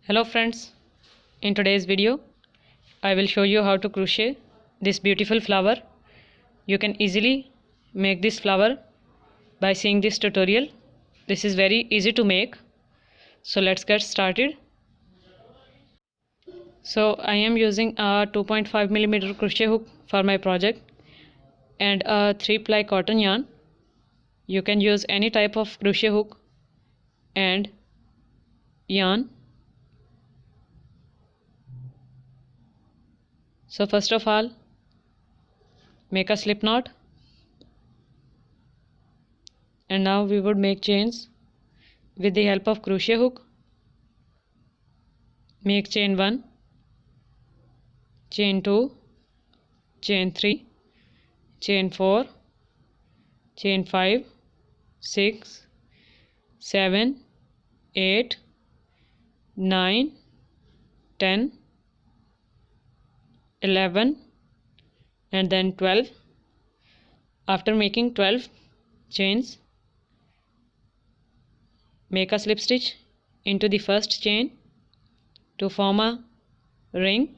Hello friends, in today's video I will show you how to crochet this beautiful flower. You can easily make this flower by seeing this tutorial. This is very easy to make, so let's get started. So I am using a 2.5mm crochet hook for my project and a 3-ply cotton yarn. You can use any type of crochet hook and yarn. So first of all, make a slip knot, and now we would make chains with the help of crochet hook. Make chain 1, chain 2, chain 3, chain 4, chain 5, 6, 7, 8, 9, 10, 11 and then 12. After making 12 chains, make a slip stitch into the first chain to form a ring,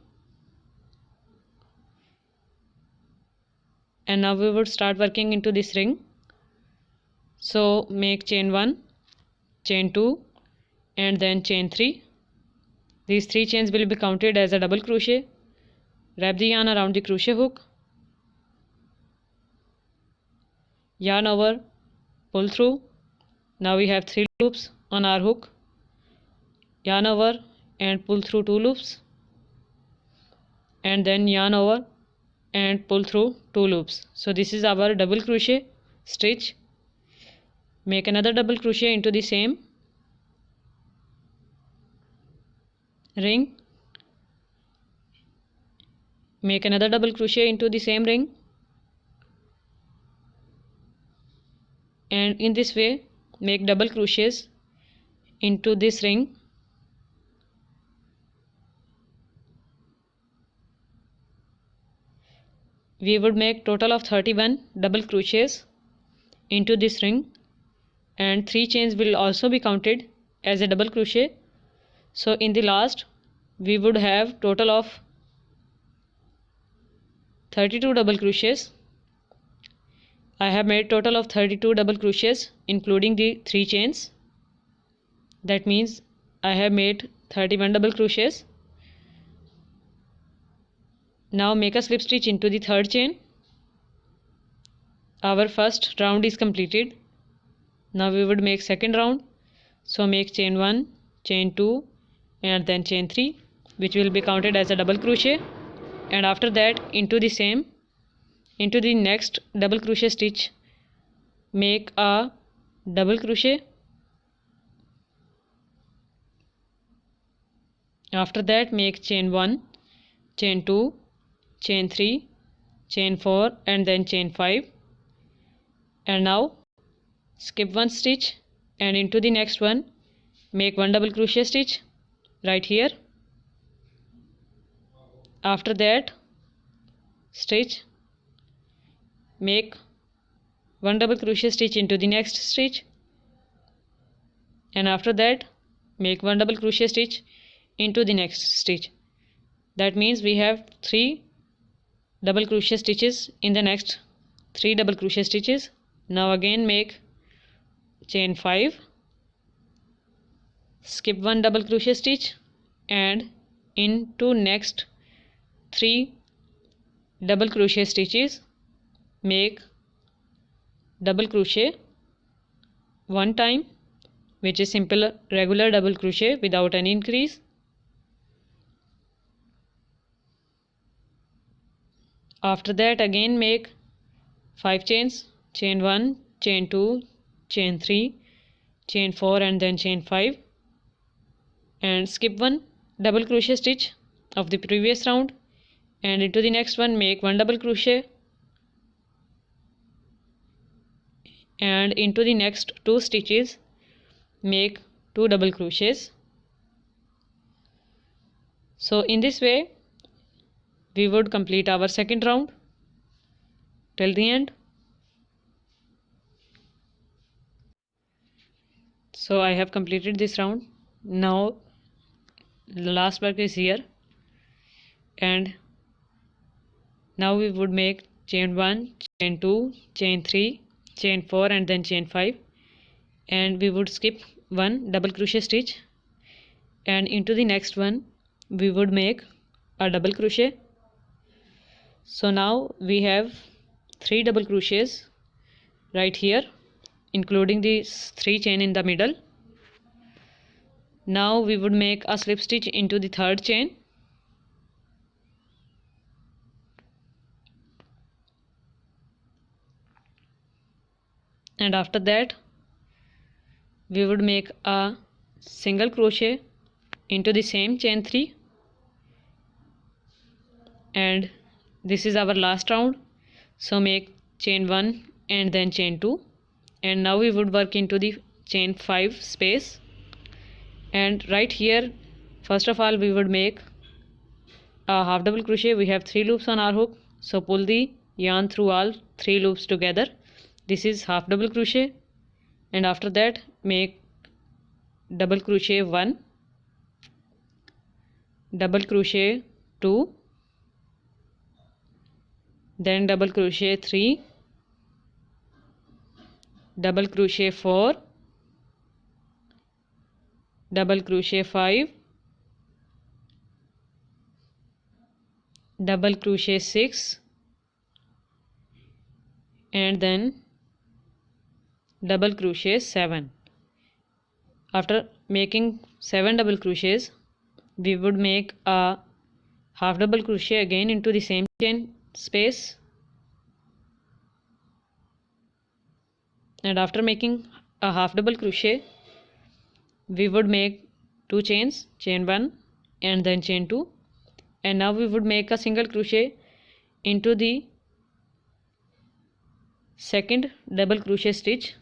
and now we would start working into this ring. So make chain 1, chain 2 and then chain 3. These 3 chains will be counted as a double crochet. Wrap the yarn around the crochet hook, yarn over, pull through. Now we have 3 loops on our hook. Yarn over and pull through 2 loops, and then yarn over and pull through 2 loops. So this is our double crochet stitch. Make another double crochet into the same ring. Make another double crochet into the same ring, and in this way make double crochets into this ring. We would make total of 31 double crochets into this ring, and 3 chains will also be counted as a double crochet. So in the last we would have total of 32 double crochets. I have made total of 32 double crochets including the 3 chains. That means I have made 31 double crochets. Now make a slip stitch into the third chain. Our first round is completed. Now we would make second round. So make chain 1, chain 2 and then chain 3, which will be counted as a double crochet, and after that into the next double crochet stitch make a double crochet. After that make chain 1, chain 2, chain 3, chain 4 and then chain 5, and now skip 1 stitch and into the next one make 1 double crochet stitch right here. After that stitch, make 1 double crochet stitch into the next stitch, and after that make 1 double crochet stitch into the next stitch. That means we have 3 double crochet stitches in the next 3 double crochet stitches. Now again make chain 5, skip 1 double crochet stitch and into next 3 double crochet stitches make double crochet 1 time, which is simple regular double crochet without any increase. After that again make 5 chains, chain 1, chain 2, chain 3, chain 4 and then chain 5, and skip 1 double crochet stitch of the previous round, and into the next one make 1 double crochet, and into the next 2 stitches make 2 double crochets. So in this way we would complete our second round till the end. So I have completed this round. Now the last work is here, and now we would make chain 1, chain 2, chain 3, chain 4 and then chain 5, and we would skip one double crochet stitch, and into the next one we would make a double crochet. So now we have 3 double crochets right here, including these 3 chain in the middle. Now we would make a slip stitch into the third chain, and after that we would make a single crochet into the same chain 3, and this is our last round. So make chain 1 and then chain 2, and now we would work into the chain 5 space. And right here, first of all, we would make a half double crochet. We have 3 loops on our hook, so pull the yarn through all 3 loops together. This is half double crochet, and after that make double crochet 1, double crochet 2, then double crochet 3, double crochet 4, double crochet 5, double crochet 6, and then double crochet 7. After making 7 double crochets, we would make a half double crochet again into the same chain space, and after making a half double crochet we would make 2 chains, chain 1 and then chain 2, and now we would make a single crochet into the second double crochet stitch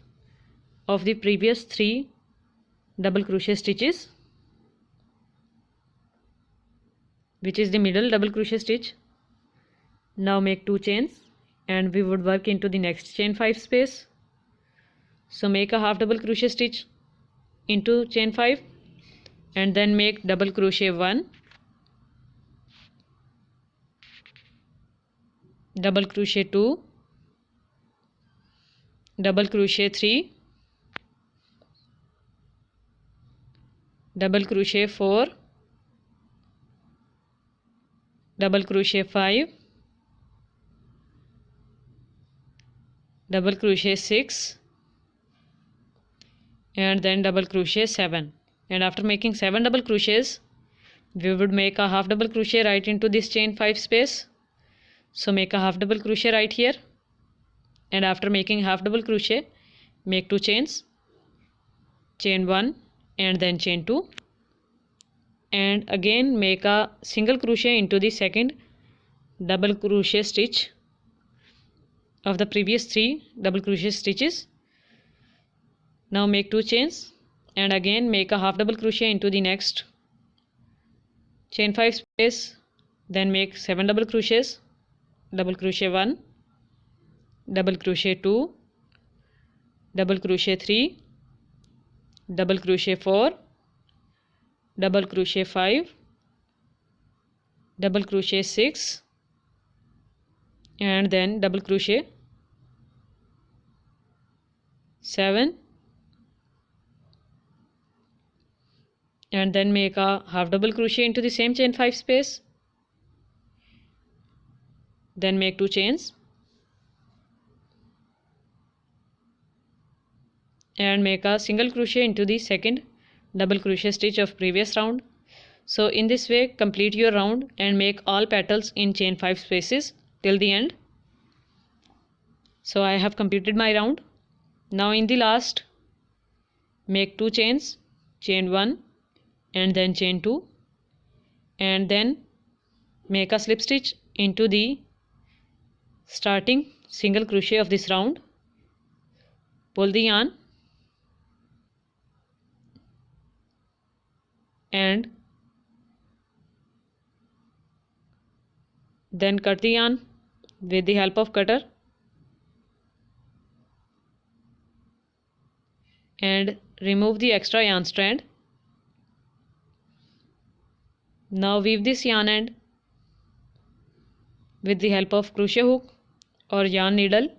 of the previous 3 double crochet stitches, which is the middle double crochet stitch. Now make 2 chains and we would work into the next chain 5 space. So make a half double crochet stitch into chain 5 and then make double crochet 1, double crochet 2, double crochet 3, double crochet 4, double crochet 5, double crochet 6, and then double crochet 7. And after making 7 double crochets we would make a half double crochet right into this chain 5 space. So make a half double crochet right here, and after making half double crochet make 2 chains, chain 1 and then chain 2, and again make a single crochet into the second double crochet stitch of the previous 3 double crochet stitches. Now make 2 chains and again make a half double crochet into the next chain 5 space, then make 7 double crochets, double crochet 1, double crochet 2, double crochet 3, double crochet 4, double crochet 5, double crochet 6, and then double crochet 7, and then make a half double crochet into the same chain 5 space, then make 2 chains and make a single crochet into the second double crochet stitch of previous round. So in this way complete your round and make all petals in chain 5 spaces till the end. So I have completed my round. Now in the last make 2 chains, chain 1 and then chain 2, and then make a slip stitch into the starting single crochet of this round, pull the yarn and then cut the yarn with the help of cutter, and remove the extra yarn strand. Now weave this yarn end with the help of crochet hook or yarn needle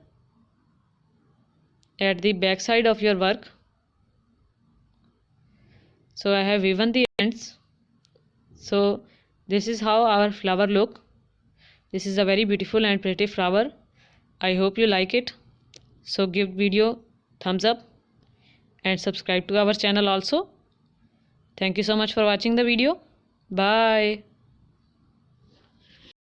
at the back side of your work. So I have woven the ends. So this is how our flower look. This is a very beautiful and pretty flower. I hope you like it. So give video thumbs up and subscribe to our channel also. Thank you so much for watching the video. Bye.